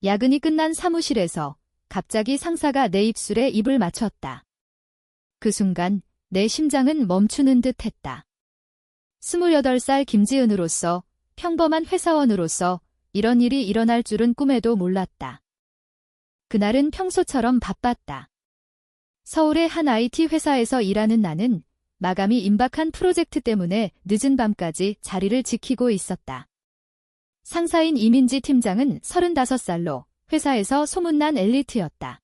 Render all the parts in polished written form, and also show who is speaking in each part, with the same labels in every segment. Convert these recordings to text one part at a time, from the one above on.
Speaker 1: 야근이 끝난 사무실에서 갑자기 상사가 내 입술에 입을 맞췄다. 그 순간 내 심장은 멈추는 듯 했다. 28살 김지은으로서, 평범한 회사원으로서 이런 일이 일어날 줄은 꿈에도 몰랐다. 그날은 평소처럼 바빴다. 서울의 한 IT 회사에서 일하는 나는 마감이 임박한 프로젝트 때문에 늦은 밤까지 자리를 지키고 있었다. 상사인 이민지 팀장은 35살로 회사에서 소문난 엘리트였다.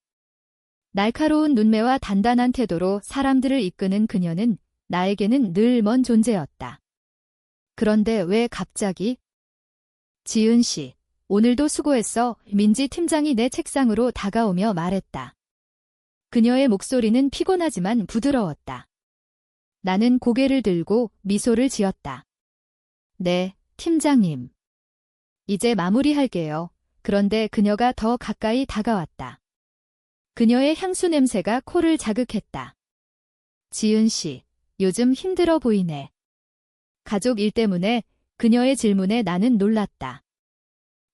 Speaker 1: 날카로운 눈매와 단단한 태도로 사람들을 이끄는 그녀는 나에게는 늘 먼 존재였다. 그런데 왜 갑자기? 지은 씨, 오늘도 수고했어. 민지 팀장이 내 책상으로 다가오며 말했다. 그녀의 목소리는 피곤하지만 부드러웠다. 나는 고개를 들고 미소를 지었다. 네, 팀장님. 이제 마무리할게요. 그런데 그녀가 더 가까이 다가왔다. 그녀의 향수 냄새가 코를 자극했다. 지은 씨, 요즘 힘들어 보이네. 가족 일 때문에 그녀의 질문에 나는 놀랐다.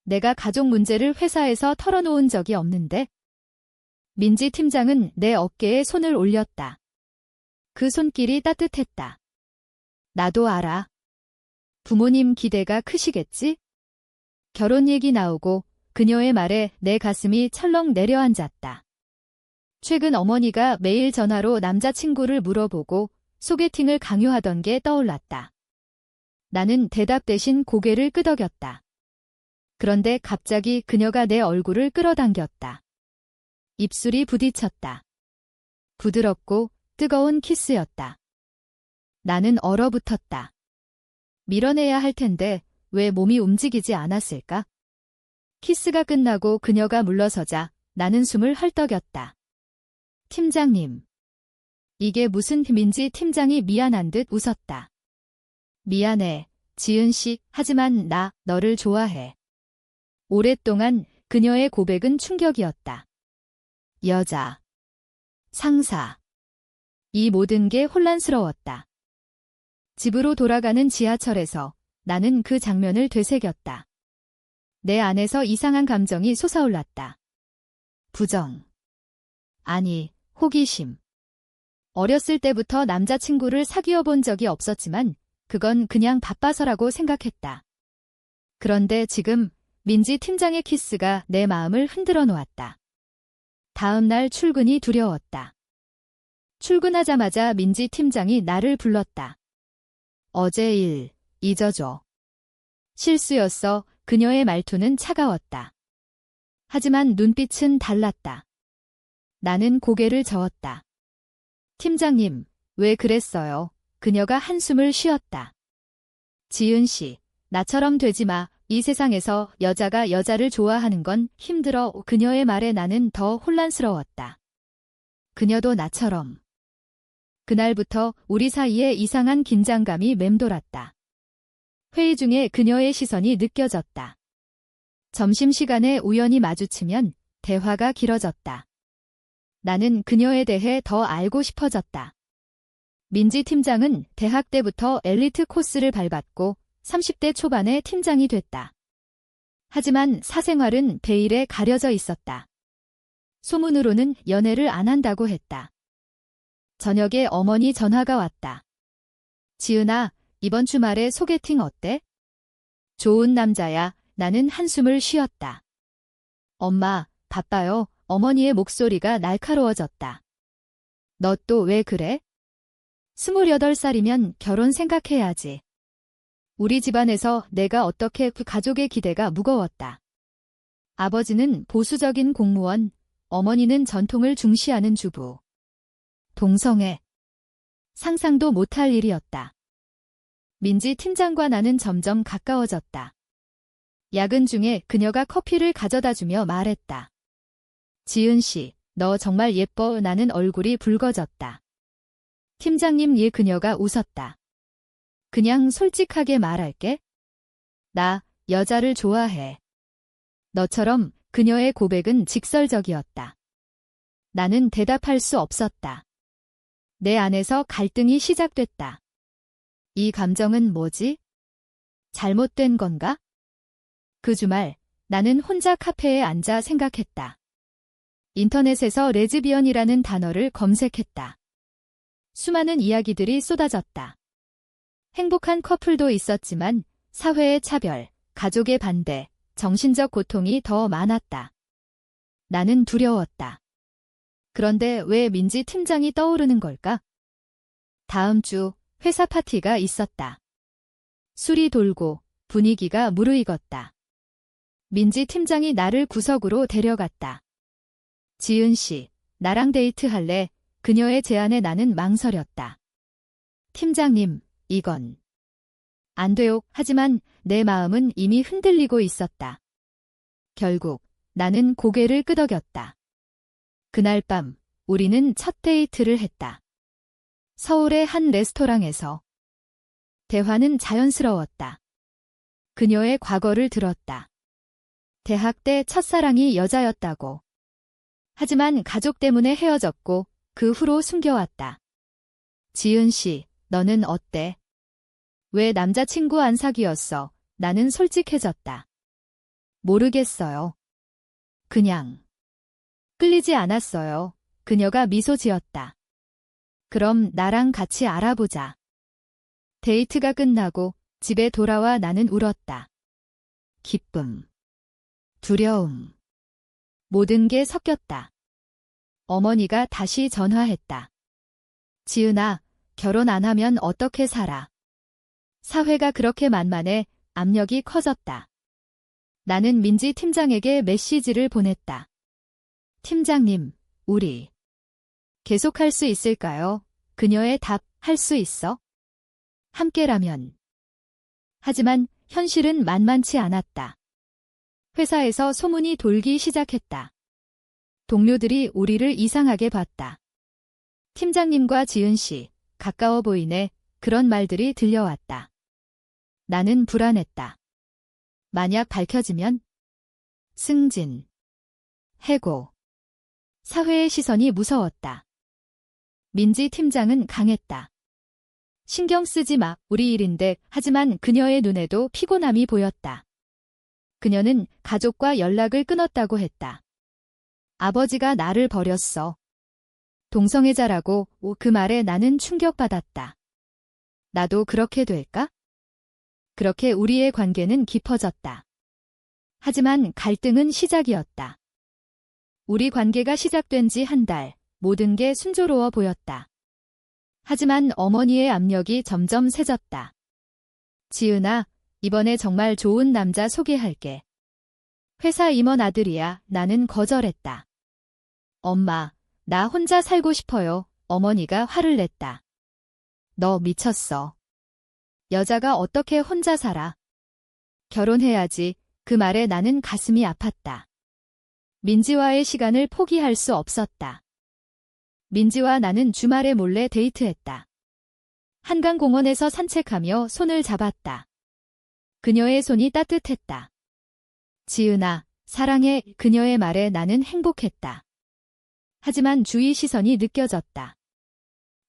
Speaker 1: 내가 가족 문제를 회사에서 털어놓은 적이 없는데? 민지 팀장은 내 어깨에 손을 올렸다. 그 손길이 따뜻했다. 나도 알아. 부모님 기대가 크시겠지? 결혼 얘기 나오고 그녀의 말에 내 가슴이 철렁 내려앉았다. 최근 어머니가 매일 전화로 남자친구를 물어보고 소개팅을 강요하던 게 떠올랐다. 나는 대답 대신 고개를 끄덕였다. 그런데 갑자기 그녀가 내 얼굴을 끌어당겼다. 입술이 부딪혔다. 부드럽고 뜨거운 키스였다. 나는 얼어붙었다. 밀어내야 할 텐데 왜 몸이 움직이지 않았을까? 키스가 끝나고 그녀가 물러서자 나는 숨을 헐떡였다. 팀장님. 이게 무슨 민지 팀장이 미안한 듯 웃었다. 미안해, 지은 씨. 하지만 나 너를 좋아해. 오랫동안 그녀의 고백은 충격이었다. 여자. 상사. 이 모든 게 혼란스러웠다. 집으로 돌아가는 지하철에서 나는 그 장면을 되새겼다. 내 안에서 이상한 감정이 솟아올랐다. 부정. 아니, 호기심. 어렸을 때부터 남자친구를 사귀어 본 적이 없었지만 그건 그냥 바빠서라고 생각했다. 그런데 지금 민지 팀장의 키스가 내 마음을 흔들어 놓았다. 다음 날 출근이 두려웠다. 출근하자마자 민지 팀장이 나를 불렀다. 어제 일 잊어줘. 실수였어. 그녀의 말투는 차가웠다. 하지만 눈빛은 달랐다. 나는 고개를 저었다. 팀장님, 왜 그랬어요? 그녀가 한숨을 쉬었다. 지은 씨, 나처럼 되지 마. 이 세상에서 여자가 여자를 좋아하는 건 힘들어. 그녀의 말에 나는 더 혼란스러웠다. 그녀도 나처럼. 그날부터 우리 사이에 이상한 긴장감이 맴돌았다. 회의 중에 그녀의 시선이 느껴졌다. 점심시간에 우연히 마주치면 대화가 길어졌다. 나는 그녀에 대해 더 알고 싶어졌다. 민지 팀장은 대학 때부터 엘리트 코스를 밟았고 30대 초반에 팀장이 됐다. 하지만 사생활은 베일에 가려져 있었다. 소문으로는 연애를 안 한다고 했다. 저녁에 어머니 전화가 왔다. 지은아, 이번 주말에 소개팅 어때? 좋은 남자야. 나는 한숨을 쉬었다. 엄마, 바빠요. 어머니의 목소리가 날카로워졌다. 너 또 왜 그래? 28살이면 결혼 생각해야지. 우리 집안에서 내가 어떻게 그 가족의 기대가 무거웠다. 아버지는 보수적인 공무원, 어머니는 전통을 중시하는 주부. 동성애. 상상도 못할 일이었다. 민지 팀장과 나는 점점 가까워졌다. 야근 중에 그녀가 커피를 가져다주며 말했다. 지은 씨, 너 정말 예뻐. 나는 얼굴이 붉어졌다. 팀장님, 예. 그녀가 웃었다. 그냥 솔직하게 말할게. 나 여자를 좋아해. 너처럼. 그녀의 고백은 직설적이었다. 나는 대답할 수 없었다. 내 안에서 갈등이 시작됐다. 이 감정은 뭐지? 잘못된 건가? 그 주말 나는 혼자 카페에 앉아 생각했다. 인터넷에서 레즈비언이라는 단어를 검색했다. 수많은 이야기들이 쏟아졌다. 행복한 커플도 있었지만 사회의 차별, 가족의 반대, 정신적 고통이 더 많았다. 나는 두려웠다. 그런데 왜 민지 팀장이 떠오르는 걸까? 다음 주 회사 파티가 있었다. 술이 돌고 분위기가 무르익었다. 민지 팀장이 나를 구석으로 데려갔다. 지은 씨, 나랑 데이트할래? 그녀의 제안에 나는 망설였다. 팀장님, 이건 안 돼요. 하지만 내 마음은 이미 흔들리고 있었다. 결국 나는 고개를 끄덕였다. 그날 밤 우리는 첫 데이트를 했다. 서울의 한 레스토랑에서. 대화는 자연스러웠다. 그녀의 과거를 들었다. 대학 때 첫사랑이 여자였다고. 하지만 가족 때문에 헤어졌고 그 후로 숨겨왔다. 지은 씨, 너는 어때? 왜 남자친구 안 사귀었어? 나는 솔직해졌다. 모르겠어요. 그냥 끌리지 않았어요. 그녀가 미소 지었다. 그럼 나랑 같이 알아보자. 데이트가 끝나고 집에 돌아와 나는 울었다. 기쁨, 두려움, 모든 게 섞였다. 어머니가 다시 전화했다. 지은아, 결혼 안 하면 어떻게 살아? 사회가 그렇게 만만해. 압력이 커졌다. 나는 민지 팀장에게 메시지를 보냈다. 팀장님, 우리 계속할 수 있을까요? 그녀의 답, 할 수 있어? 함께라면. 하지만 현실은 만만치 않았다. 회사에서 소문이 돌기 시작했다. 동료들이 우리를 이상하게 봤다. 팀장님과 지은 씨, 가까워 보이네. 그런 말들이 들려왔다. 나는 불안했다. 만약 밝혀지면? 승진, 해고. 사회의 시선이 무서웠다. 민지 팀장은 강했다. 신경 쓰지 마, 우리 일인데. 하지만 그녀의 눈에도 피곤함이 보였다. 그녀는 가족과 연락을 끊었다고 했다. 아버지가 나를 버렸어. 동성애자라고. 그 말에 나는 충격받았다. 나도 그렇게 될까? 그렇게 우리의 관계는 깊어졌다. 하지만 갈등은 시작이었다. 우리 관계가 시작된 지 한 달, 모든 게 순조로워 보였다. 하지만 어머니의 압력이 점점 세졌다. 지은아, 이번에 정말 좋은 남자 소개할게. 회사 임원 아들이야. 나는 거절했다. 엄마, 나 혼자 살고 싶어요. 어머니가 화를 냈다. 너 미쳤어. 여자가 어떻게 혼자 살아? 결혼해야지. 그 말에 나는 가슴이 아팠다. 민지와의 시간을 포기할 수 없었다. 민지와 나는 주말에 몰래 데이트했다. 한강공원에서 산책하며 손을 잡았다. 그녀의 손이 따뜻했다. 지은아, 사랑해. 그녀의 말에 나는 행복했다. 하지만 주위 시선이 느껴졌다.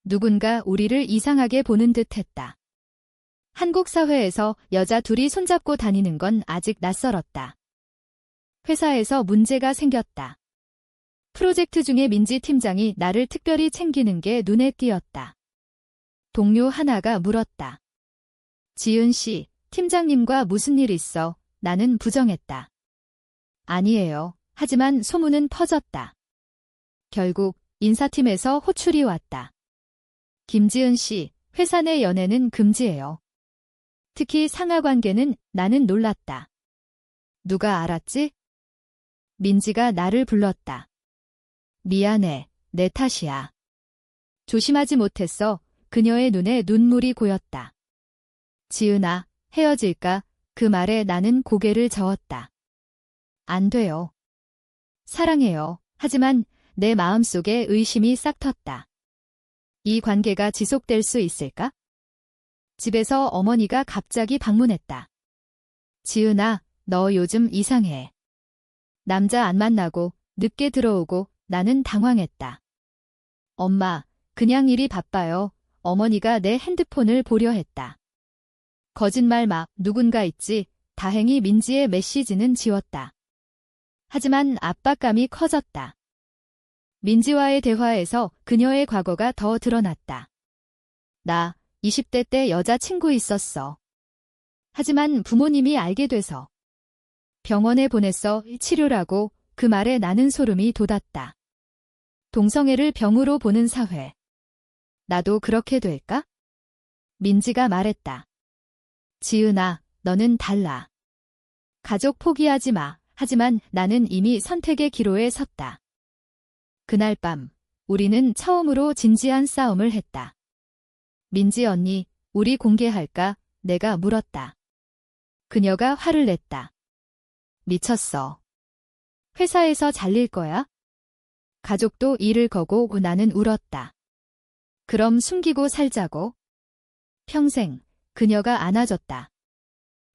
Speaker 1: 누군가 우리를 이상하게 보는 듯했다. 한국 사회에서 여자 둘이 손잡고 다니는 건 아직 낯설었다. 회사에서 문제가 생겼다. 프로젝트 중에 민지 팀장이 나를 특별히 챙기는 게 눈에 띄었다. 동료 하나가 물었다. 지은 씨, 팀장님과 무슨 일 있어? 나는 부정했다. 아니에요. 하지만 소문은 퍼졌다. 결국 인사팀에서 호출이 왔다. 김지은 씨, 회사 내 연애는 금지예요. 특히 상하관계는. 나는 놀랐다. 누가 알았지? 민지가 나를 불렀다. 미안해, 내 탓이야. 조심하지 못했어. 그녀의 눈에 눈물이 고였다. 지은아, 헤어질까? 그 말에 나는 고개를 저었다. 안 돼요. 사랑해요. 하지만 내 마음속에 의심이 싹 텄다. 이 관계가 지속될 수 있을까? 집에서 어머니가 갑자기 방문했다. 지은아, 너 요즘 이상해. 남자 안 만나고 늦게 들어오고. 나는 당황했다. 엄마, 그냥 일이 바빠요. 어머니가 내 핸드폰을 보려 했다. 거짓말 마. 누군가 있지. 다행히 민지의 메시지는 지웠다. 하지만 압박감이 커졌다. 민지와의 대화에서 그녀의 과거가 더 드러났다. 나 20대 때 여자친구 있었어. 하지만 부모님이 알게 돼서 병원에 보냈어. 치료라고. 그 말에 나는 소름이 돋았다. 동성애를 병으로 보는 사회. 나도 그렇게 될까? 민지가 말했다. 지은아, 너는 달라. 가족 포기하지 마. 하지만 나는 이미 선택의 기로에 섰다. 그날 밤, 우리는 처음으로 진지한 싸움을 했다. 민지 언니, 우리 공개할까? 내가 물었다. 그녀가 화를 냈다. 미쳤어. 회사에서 잘릴 거야? 가족도 일을 거고 나는 울었다. 그럼 숨기고 살자고. 평생. 그녀가 안아줬다.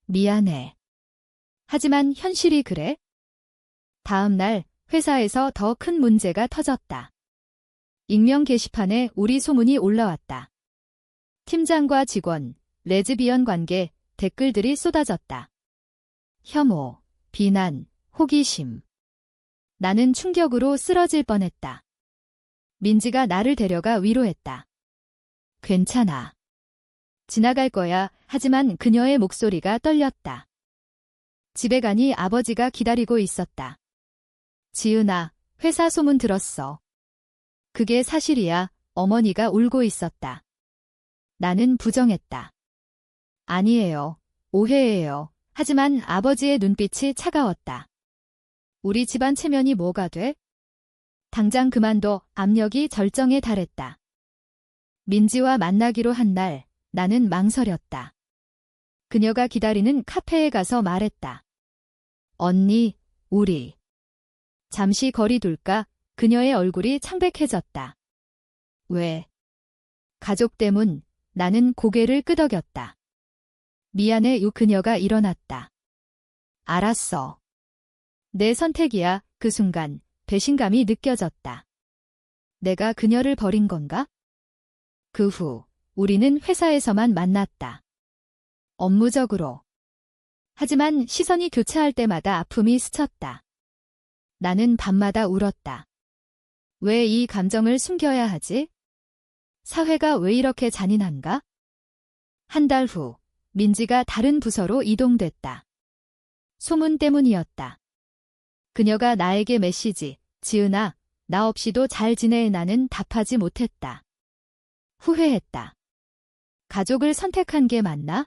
Speaker 1: 미안해. 하지만 현실이 그래? 다음 날 회사에서 더 큰 문제가 터졌다. 익명 게시판에 우리 소문이 올라왔다. 팀장과 직원, 레즈비언 관계, 댓글들이 쏟아졌다. 혐오, 비난, 호기심. 나는 충격으로 쓰러질 뻔했다. 민지가 나를 데려가 위로했다. 괜찮아. 지나갈 거야. 하지만 그녀의 목소리가 떨렸다. 집에 가니 아버지가 기다리고 있었다. 지은아, 회사 소문 들었어. 그게 사실이야. 어머니가 울고 있었다. 나는 부정했다. 아니에요. 오해예요. 하지만 아버지의 눈빛이 차가웠다. 우리 집안 체면이 뭐가 돼? 당장 그만둬. 압력이 절정에 달했다. 민지와 만나기로 한 날, 나는 망설였다. 그녀가 기다리는 카페에 가서 말했다. 언니, 우리. 잠시 거리 둘까? 그녀의 얼굴이 창백해졌다. 왜? 가족 때문. 나는 고개를 끄덕였다. 미안해. 그녀가 일어났다. 알았어. 내 선택이야. 그 순간 배신감이 느껴졌다. 내가 그녀를 버린 건가? 그 후 우리는 회사에서만 만났다. 업무적으로. 하지만 시선이 교차할 때마다 아픔이 스쳤다. 나는 밤마다 울었다. 왜 이 감정을 숨겨야 하지? 사회가 왜 이렇게 잔인한가? 한 달 후, 민지가 다른 부서로 이동됐다. 소문 때문이었다. 그녀가 나에게 메시지, 지은아, 나 없이도 잘 지내. 나는 답하지 못했다. 후회했다. 가족을 선택한 게 맞나?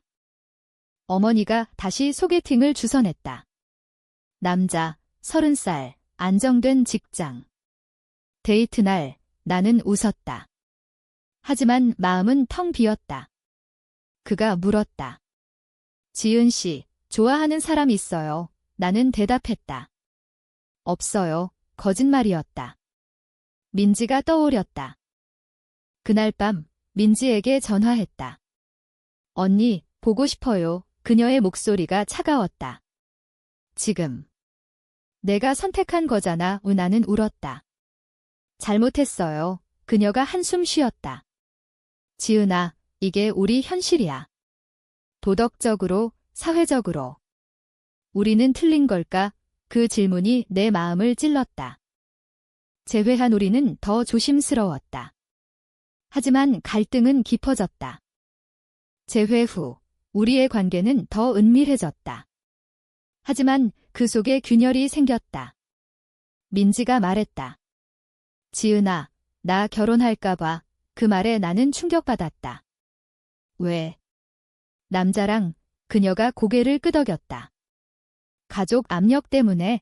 Speaker 1: 어머니가 다시 소개팅을 주선했다. 남자, 30살, 안정된 직장. 데이트 날, 나는 웃었다. 하지만 마음은 텅 비었다. 그가 물었다. 지은 씨, 좋아하는 사람 있어요? 나는 대답했다. 없어요. 거짓말이었다. 민지가 떠오렸다. 그날 밤 민지에게 전화했다. 언니, 보고 싶어요. 그녀의 목소리가 차가웠다. 지금. 내가 선택한 거잖아. 나는 울었다. 잘못했어요. 그녀가 한숨 쉬었다. 지은아, 이게 우리 현실이야. 도덕적으로, 사회적으로. 우리는 틀린 걸까? 그 질문이 내 마음을 찔렀다. 재회한 우리는 더 조심스러웠다. 하지만 갈등은 깊어졌다. 재회 후, 우리의 관계는 더 은밀해졌다. 하지만 그 속에 균열이 생겼다. 민지가 말했다. 지은아, 나 결혼할까봐. 그 말에 나는 충격받았다. 왜? 남자랑. 그녀가 고개를 끄덕였다. 가족 압력 때문에.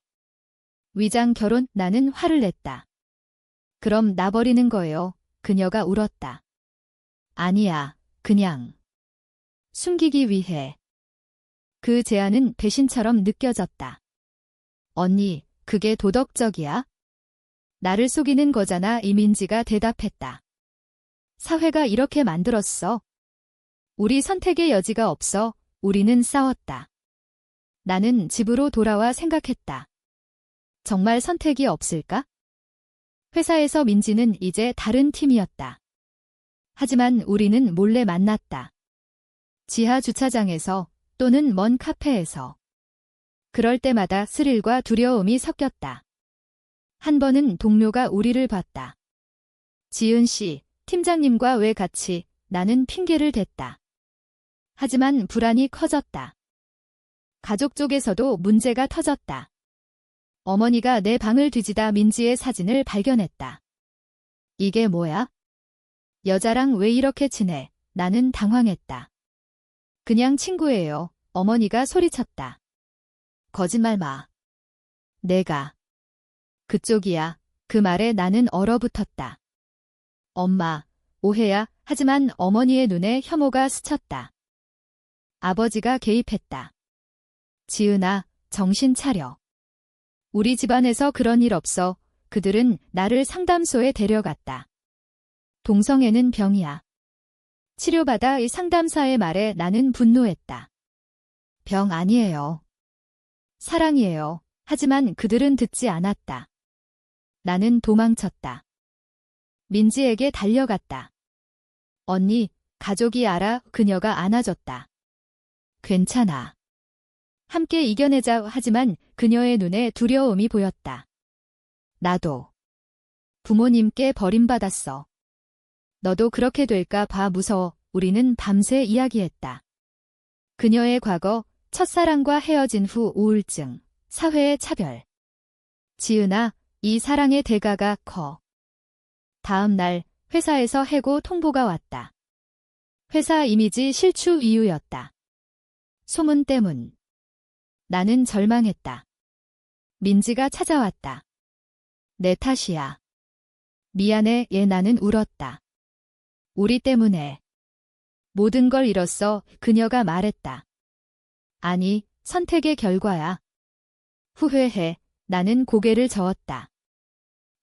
Speaker 1: 위장 결혼. 나는 화를 냈다. 그럼 나 버리는 거예요. 그녀가 울었다. 아니야, 그냥. 숨기기 위해. 그 제안은 배신처럼 느껴졌다. 언니, 그게 도덕적이야? 나를 속이는 거잖아. 이민지가 대답했다. 사회가 이렇게 만들었어. 우리 선택의 여지가 없어. 우리는 싸웠다. 나는 집으로 돌아와 생각했다. 정말 선택이 없을까? 회사에서 민지는 이제 다른 팀이었다. 하지만 우리는 몰래 만났다. 지하 주차장에서 또는 먼 카페에서. 그럴 때마다 스릴과 두려움이 섞였다. 한 번은 동료가 우리를 봤다. 지은 씨, 팀장님과 왜 같이? 나는 핑계를 댔다. 하지만 불안이 커졌다. 가족 쪽에서도 문제가 터졌다. 어머니가 내 방을 뒤지다 민지의 사진을 발견했다. 이게 뭐야? 여자랑 왜 이렇게 친해? 나는 당황했다. 그냥 친구예요. 어머니가 소리쳤다. 거짓말 마. 내가. 그쪽이야. 그 말에 나는 얼어붙었다. 엄마, 오해야. 하지만 어머니의 눈에 혐오가 스쳤다. 아버지가 개입했다. 지은아, 정신 차려. 우리 집안에서 그런 일 없어. 그들은 나를 상담소에 데려갔다. 동성애는 병이야. 치료받아. 이 상담사의 말에 나는 분노했다. 병 아니에요. 사랑이에요. 하지만 그들은 듣지 않았다. 나는 도망쳤다. 민지에게 달려갔다. 언니, 가족이 알아. 그녀가 안아줬다. 괜찮아. 함께 이겨내자. 하지만 그녀의 눈에 두려움이 보였다. 나도. 부모님께 버림받았어. 너도 그렇게 될까 봐 무서워. 우리는 밤새 이야기했다. 그녀의 과거, 첫사랑과 헤어진 후 우울증, 사회의 차별. 지은아, 이 사랑의 대가가 커. 다음 날 회사에서 해고 통보가 왔다. 회사 이미지 실추 이유였다. 소문 때문. 나는 절망했다. 민지가 찾아왔다. 내 탓이야. 미안해. 나는 울었다. 우리 때문에. 모든 걸 잃었어. 그녀가 말했다. 아니, 선택의 결과야. 후회해. 나는 고개를 저었다.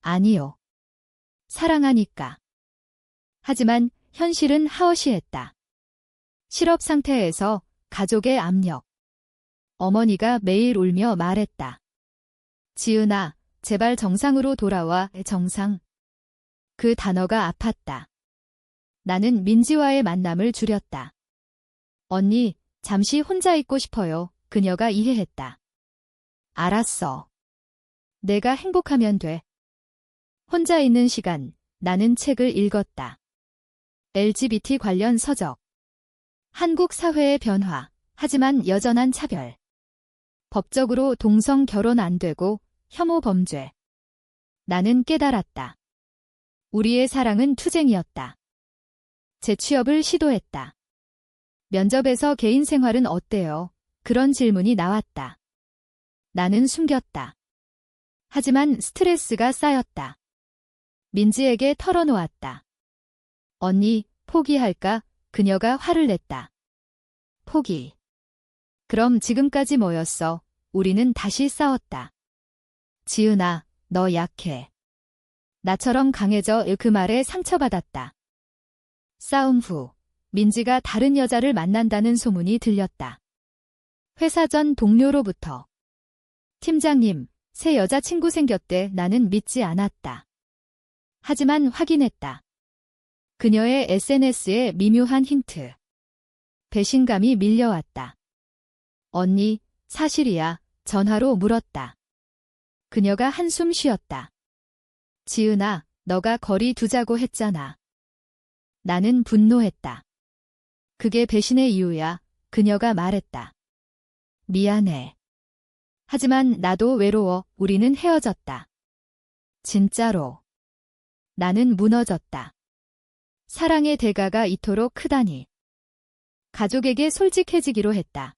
Speaker 1: 아니요. 사랑하니까. 하지만 현실은 하어시했다. 실업 상태에서 가족의 압력. 어머니가 매일 울며 말했다. 지은아, 제발 정상으로 돌아와. 정상. 그 단어가 아팠다. 나는 민지와의 만남을 줄였다. 언니, 잠시 혼자 있고 싶어요. 그녀가 이해했다. 알았어. 내가 행복하면 돼. 혼자 있는 시간, 나는 책을 읽었다. LGBT 관련 서적. 한국 사회의 변화, 하지만 여전한 차별. 법적으로 동성 결혼 안 되고 혐오 범죄. 나는 깨달았다. 우리의 사랑은 투쟁이었다. 재취업을 시도했다. 면접에서 개인 생활은 어때요? 그런 질문이 나왔다. 나는 숨겼다. 하지만 스트레스가 쌓였다. 민지에게 털어놓았다. 언니, 포기할까? 그녀가 화를 냈다. 포기. 그럼 지금까지 뭐였어? 우리는 다시 싸웠다. 지은아, 너 약해. 나처럼 강해져. 그 말에 상처받았다. 싸움 후, 민지가 다른 여자를 만난다는 소문이 들렸다. 회사 전 동료로부터. 팀장님, 새 여자친구 생겼대. 나는 믿지 않았다. 하지만 확인했다. 그녀의 SNS에 미묘한 힌트. 배신감이 밀려왔다. 언니, 사실이야. 전화로 물었다. 그녀가 한숨 쉬었다. 지은아, 너가 거리 두자고 했잖아. 나는 분노했다. 그게 배신의 이유야. 그녀가 말했다. 미안해. 하지만 나도 외로워. 우리는 헤어졌다. 진짜로. 나는 무너졌다. 사랑의 대가가 이토록 크다니. 가족에게 솔직해지기로 했다.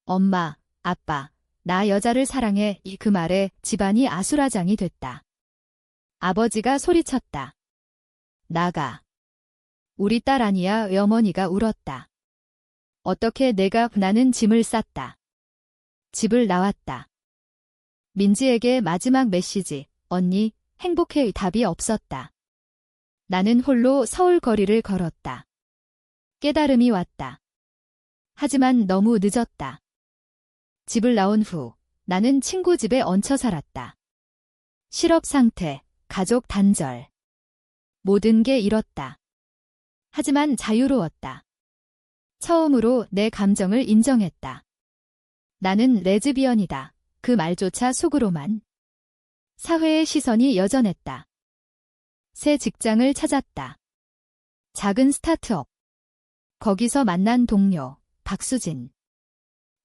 Speaker 1: 엄마, 아빠, 나 여자를 사랑해. 그 말에 집안이 아수라장이 됐다. 아버지가 소리쳤다. 나가. 우리 딸 아니야. 어머니가 울었다. 어떻게 나는 짐을 쌌다. 집을 나왔다. 민지에게 마지막 메시지. 언니, 행복해. 답이 없었다. 나는 홀로 서울 거리를 걸었다. 깨달음이 왔다. 하지만 너무 늦었다. 집을 나온 후 나는 친구 집에 얹혀 살았다. 실업 상태, 가족 단절. 모든 게 잃었다. 하지만 자유로웠다. 처음으로 내 감정을 인정했다. 나는 레즈비언이다. 그 말조차 속으로만. 사회의 시선이 여전했다. 새 직장을 찾았다. 작은 스타트업. 거기서 만난 동료, 박수진.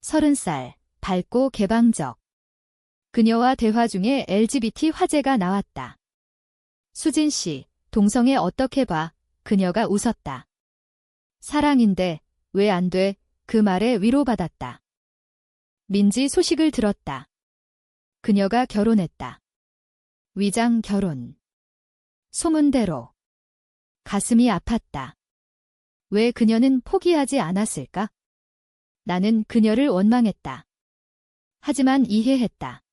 Speaker 1: 30살, 밝고 개방적. 그녀와 대화 중에 LGBT 화제가 나왔다. 수진 씨, 동성애 어떻게 봐? 그녀가 웃었다. 사랑인데, 왜 안 돼? 그 말에 위로받았다. 민지 소식을 들었다. 그녀가 결혼했다. 위장 결혼. 소문대로. 가슴이 아팠다. 왜 그녀는 포기하지 않았을까? 나는 그녀를 원망했다. 하지만 이해했다.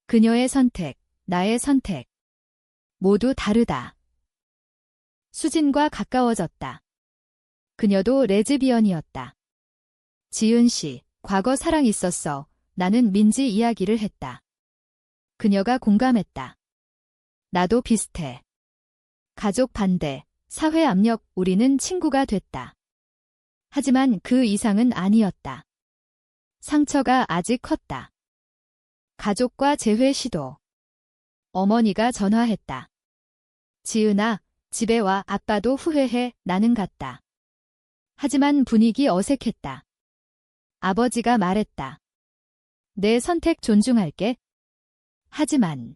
Speaker 1: 그녀의 선택, 나의 선택. 모두 다르다. 수진과 가까워졌다. 그녀도 레즈비언이었다. 지은 씨, 과거 사랑 있었어. 나는 민지 이야기를 했다. 그녀가 공감했다. 나도 비슷해. 가족 반대, 사회 압력, 우리는 친구가 됐다. 하지만 그 이상은 아니었다. 상처가 아직 컸다. 가족과 재회 시도. 어머니가 전화했다. 지은아, 집에 와. 아빠도 후회해. 나는 갔다. 하지만 분위기 어색했다. 아버지가 말했다. 내 선택 존중할게. 하지만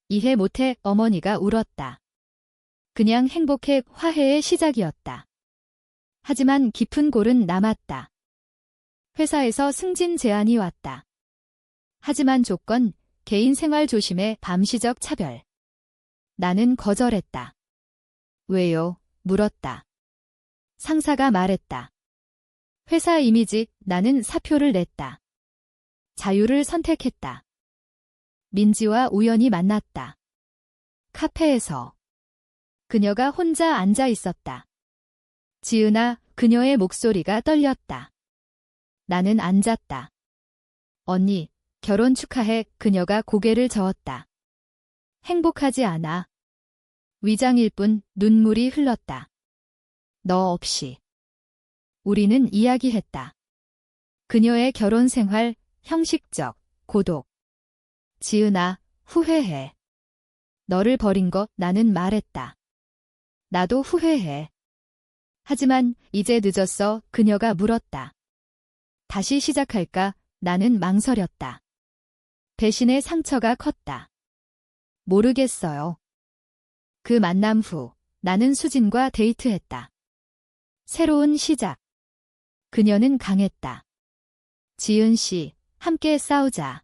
Speaker 1: 이해 못해. 어머니가 울었다. 그냥 행복해. 화해의 시작이었다. 하지만 깊은 골은 남았다. 회사에서 승진 제안이 왔다. 하지만 조건, 개인 생활 조심해. 밤시적 차별. 나는 거절했다. 왜요? 물었다. 상사가 말했다. 회사 이미지. 나는 사표를 냈다. 자유를 선택했다. 민지와 우연히 만났다. 카페에서. 그녀가 혼자 앉아 있었다. 지은아, 그녀의 목소리가 떨렸다. 나는 앉았다. 언니, 결혼 축하해. 그녀가 고개를 저었다. 행복하지 않아. 위장일 뿐. 눈물이 흘렀다. 너 없이. 우리는 이야기했다. 그녀의 결혼 생활, 형식적, 고독. 지은아, 후회해. 너를 버린 거. 나는 말했다. 나도 후회해. 하지만 이제 늦었어. 그녀가 물었다. 다시 시작할까? 나는 망설였다. 배신의 상처가 컸다. 모르겠어요. 그 만남 후 나는 수진과 데이트했다. 새로운 시작. 그녀는 강했다. 지은 씨, 함께 싸우자.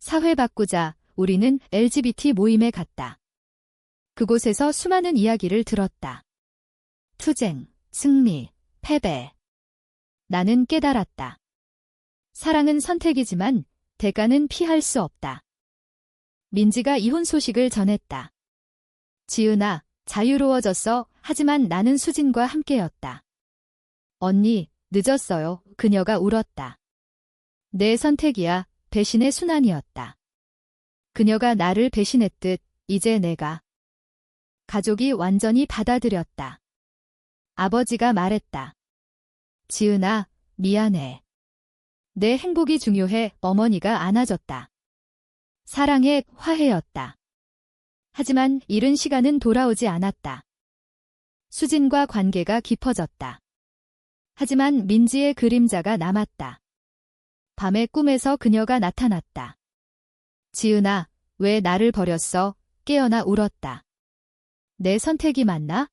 Speaker 1: 사회 바꾸자. 우리는 LGBT 모임에 갔다. 그곳에서 수많은 이야기를 들었다. 투쟁, 승리, 패배. 나는 깨달았다. 사랑은 선택이지만 대가는 피할 수 없다. 민지가 이혼 소식을 전했다. 지은아, 자유로워졌어. 하지만 나는 수진과 함께였다. 언니, 늦었어요. 그녀가 울었다. 내 선택이야. 배신의 순환이었다. 그녀가 나를 배신했듯 이제 내가. 가족이 완전히 받아들였다. 아버지가 말했다. 지은아, 미안해. 내 행복이 중요해. 어머니가 안아줬다. 사랑의 화해였다. 하지만 잃은 시간은 돌아오지 않았다. 수진과 관계가 깊어졌다. 하지만 민지의 그림자가 남았다. 밤의 꿈에서 그녀가 나타났다. 지은아, 왜 나를 버렸어? 깨어나 울었다. 내 선택이 맞나?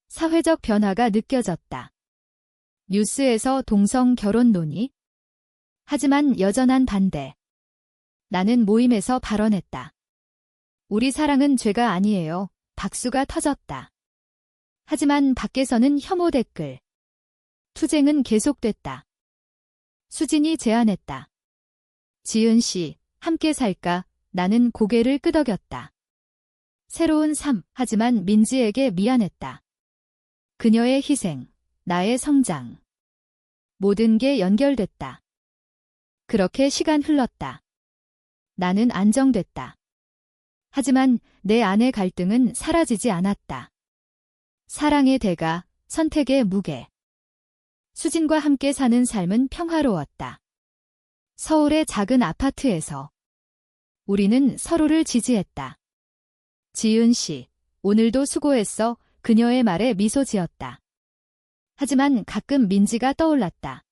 Speaker 1: 사회적 변화가 느껴졌다. 뉴스에서 동성 결혼 논의? 하지만 여전한 반대. 나는 모임에서 발언했다. 우리 사랑은 죄가 아니에요. 박수가 터졌다. 하지만 밖에서는 혐오 댓글. 투쟁은 계속됐다. 수진이 제안했다. 지은 씨, 함께 살까? 나는 고개를 끄덕였다. 새로운 삶, 하지만 민지에게 미안했다. 그녀의 희생, 나의 성장. 모든 게 연결됐다. 그렇게 시간 흘렀다. 나는 안정됐다. 하지만 내 안의 갈등은 사라지지 않았다. 사랑의 대가, 선택의 무게. 수진과 함께 사는 삶은 평화로웠다. 서울의 작은 아파트에서 우리는 서로를 지지했다. 지은 씨, 오늘도 수고했어. 그녀의 말에 미소 지었다. 하지만 가끔 민지가 떠올랐다.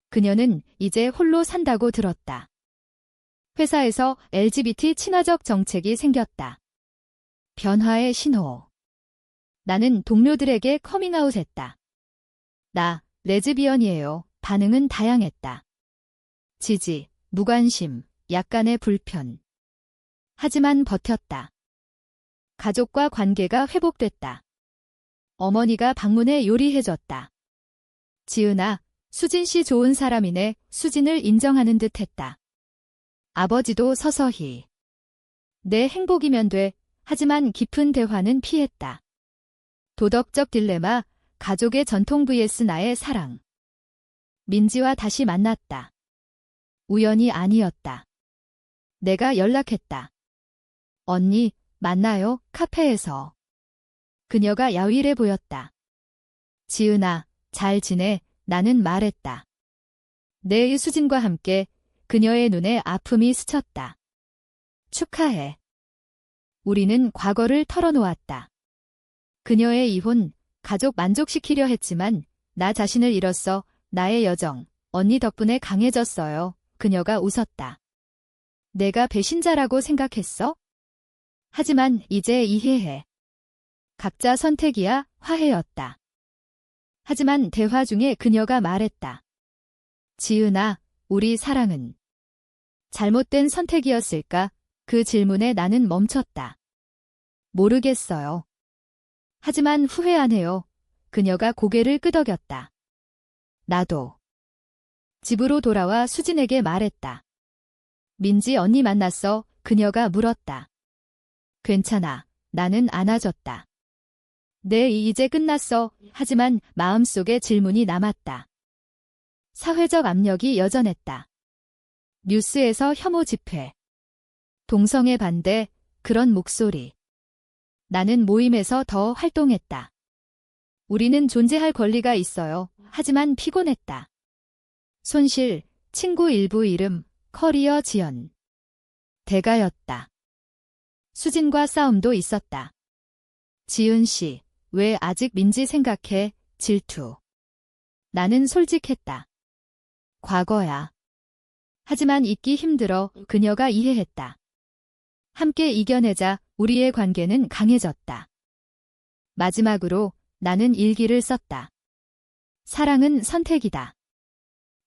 Speaker 1: 그녀는 이제 홀로 산다고 들었다. 회사에서 LGBT 친화적 정책이 생겼다. 변화의 신호. 나는 동료들에게 커밍아웃했다. 나 레즈비언이에요. 반응은 다양했다. 지지, 무관심, 약간의 불편. 하지만 버텼다. 가족과 관계가 회복됐다. 어머니가 방문해 요리해줬다. 지은아, 수진 씨 좋은 사람이네. 수진을 인정하는 듯 했다. 아버지도 서서히. 내 행복이면 돼. 하지만 깊은 대화는 피했다. 도덕적 딜레마, 가족의 전통 vs 나의 사랑. 민지와 다시 만났다. 우연이 아니었다. 내가 연락했다. 언니, 만나요, 카페에서. 그녀가 야윈해 보였다. 지은아, 잘 지내? 나는 말했다. 내 수진과 함께 그녀의 눈에 아픔이 스쳤다. 축하해. 우리는 과거를 털어놓았다. 그녀의 이혼, 가족 만족시키려 했지만 나 자신을 잃었어. 나의 여정, 언니 덕분에 강해졌어요. 그녀가 웃었다. 내가 배신자라고 생각했어? 하지만 이제 이해해. 각자 선택이야. 화해였다. 하지만 대화 중에 그녀가 말했다. 지은아, 우리 사랑은 잘못된 선택이었을까? 그 질문에 나는 멈췄다. 모르겠어요. 하지만 후회 안 해요. 그녀가 고개를 끄덕였다. 나도. 집으로 돌아와 수진에게 말했다. 민지 언니 만났어. 그녀가 물었다. 괜찮아. 나는 안아줬다. 네, 이제 끝났어. 하지만 마음속에 질문이 남았다. 사회적 압력이 여전했다. 뉴스에서 혐오 집회. 동성애 반대, 그런 목소리. 나는 모임에서 더 활동했다. 우리는 존재할 권리가 있어요. 하지만 피곤했다. 손실, 친구 일부 이름, 커리어 지연. 대가였다. 수진과 싸움도 있었다. 지은 씨, 왜 아직 민지 생각해? 질투. 나는 솔직했다. 과거야. 하지만 잊기 힘들어. 그녀가 이해했다. 함께 이겨내자. 우리의 관계는 강해졌다. 마지막으로 나는 일기를 썼다. 사랑은 선택이다.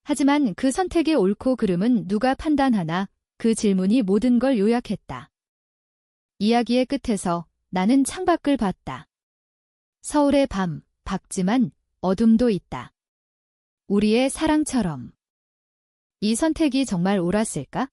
Speaker 1: 하지만 그 선택의 옳고 그름은 누가 판단하나? 그 질문이 모든 걸 요약했다. 이야기의 끝에서 나는 창밖을 봤다. 서울의 밤, 밝지만 어둠도 있다. 우리의 사랑처럼. 이 선택이 정말 옳았을까?